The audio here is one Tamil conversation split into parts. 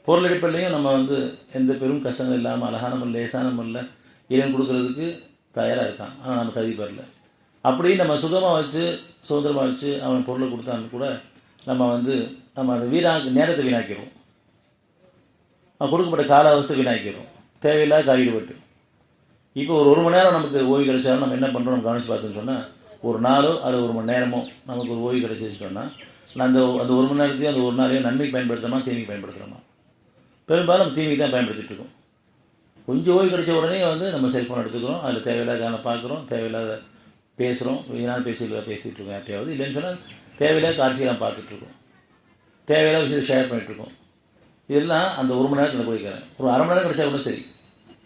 பொருள் அடிப்படையிலையும் நம்ம வந்து எந்த பெரும் கஷ்டங்கள் இல்லாமல் அழகான முறையில் லேசான முறையில் இறைவன் கொடுக்கறதுக்கு தயாராக இருக்கான். ஆனால் நம்ம தகுதி பெறல. அப்படி நம்ம சுகமாக வச்சு சுதந்திரமாக வச்சு அவன் பொருளை கொடுத்தான்னு கூட நம்ம அந்த நேரத்தை வீணாக்கிடுவோம். கொடுக்கப்பட்ட கால அவஸ்தை வீணாக்கிடுவோம். தேவையில்லாத காரியப்பட்டு இப்போ ஒரு மணி நேரம் நமக்கு ஓய்வு கிடைச்சாலும் நம்ம என்ன பண்ணுறோம் நம்ம கவனித்து பார்த்தோன்னு சொன்னால், ஒரு நாளோ அது ஒரு மணி நேரமோ நமக்கு ஒரு ஓய்வு கிடைச்சின்னு சொன்னால், அந்த ஒரு மணி நேரத்தையும் அந்த ஒரு நாளையும் நன்மைக்கு பயன்படுத்துகிறோமா தீமைக்கு பயன்படுத்துகிறோமா? பெரும்பாலும் நம்ம தீமைக்கு தான் பயன்படுத்திட்டு இருக்கோம். கொஞ்சம் ஓய்வு கிடைச்ச உடனே நம்ம செல்ஃபோன் எடுத்துக்கிறோம், அதில் தேவையில்லாத காரணம் பார்க்குறோம், தேவையில்லாத பேசுகிறோம், இதனால் பேசிகிட்டு இருக்கோம் யார்ட்டையாவது. இல்லைன்னு சொன்னால் தேவையில்லாத காட்சியெல்லாம் பார்த்துட்ருக்கோம், தேவையில்லாத விஷயத்தை ஷேர் பண்ணிகிட்ருக்கோம். இதெல்லாம் அந்த ஒரு மணி நேரத்தில் குடிக்கிறேன். ஒரு அரை மணி நேரம் கிடைச்சா கூட சரி,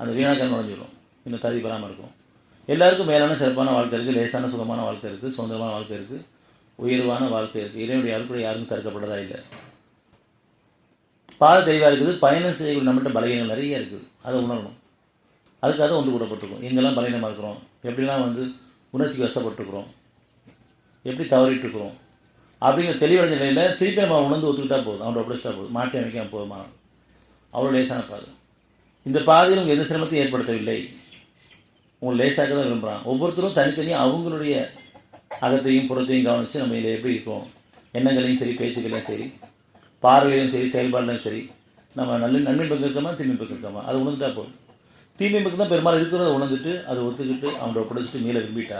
அந்த வீணாக்கான நுழைஞ்சிடும், இன்னும் தகுதி பெறாமல் இருக்கும். எல்லாருக்கும் மேலான சிறப்பான வாழ்க்கை இருக்குது, லேசான சுகமான வாழ்க்கை இருக்குது, சுதந்திரமான வாழ்க்கை இருக்குது, உயர்வான வாழ்க்கை இருக்குது. இறைவனுடைய அருள் யாருக்கும் தடுக்கப்பட்டதா இல்லை. பாத தெளிவாக இருக்குது. பயணம் செய்யக்கூடிய நம்மகிட்ட பலகீனங்கள் நிறைய இருக்குது, அதை உணரணும். அதுக்காக ஒன்று கூடப்பட்டிருக்கோம். எங்கெல்லாம் பலகீனமாக இருக்கிறோம், எப்படிலாம் உணர்ச்சிக்கு வசப்பட்டுருக்குறோம், எப்படி தவறிட்டுருக்குறோம் அப்படிங்கிற தெளிவடைஞ்ச நிலையில் திருப்பி நம்ம உணர்ந்து ஒத்துக்கிட்டா போதும், அவனோட ஒப்படைச்சிட்டா போதும், மாற்றி அமைக்காமல் போதுமா. அவ்வளோ லேசான பாதை. இந்த பாதையில் உங்கள் எந்த சிரமத்தையும் ஏற்படுத்தவில்லை, உங்களை லேசாக்க தான் விரும்புகிறான். ஒவ்வொருத்தரும் தனித்தனியாக அவங்களுடைய அகத்தையும் புறத்தையும் கவனித்து நம்ம இதில் எப்படி இருக்கோம், எண்ணங்களையும் சரி பேச்சுக்களையும் சரி பார்வையிலையும் சரி செயல்பாடுலையும் சரி நம்ம நன்மை பக்கம் இருக்கோமா தீமை பக்கம் இருக்கோமா அதை உணர்ந்துட்டா போதும். தீமை பக்கம் தான் பெரும்பாலும் இருக்கிறத உணர்ந்துட்டு அதை ஒத்துக்கிட்டு அவங்கள ஒப்படைச்சிட்டு மேலே விரும்பிட்டா,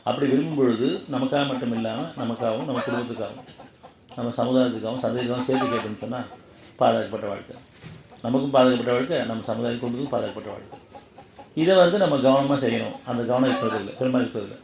அப்படி விரும்பும் பொழுது நமக்காக மட்டும் இல்லாமல் நமக்காகவும் நம்ம குடும்பத்துக்காகவும் நம்ம சமுதாயத்துக்காகவும் சந்ததிக்காகவும் சேர்த்து கேட்டோம்னு சொன்னால் பாதுகாக்கப்பட்ட வாழ்க்கை, நமக்கும் பாதுகாக்கப்பட்ட வாழ்க்கை, நம்ம சமுதாயம் குடும்பத்துக்கும் பாதுகாக்கப்பட்ட வாழ்க்கை. இதை நம்ம கவனமாக செய்யணும். அந்த கவனம் இருக்கிறது இல்லை, பெரும்பாலும் இருக்கிறது இல்லை.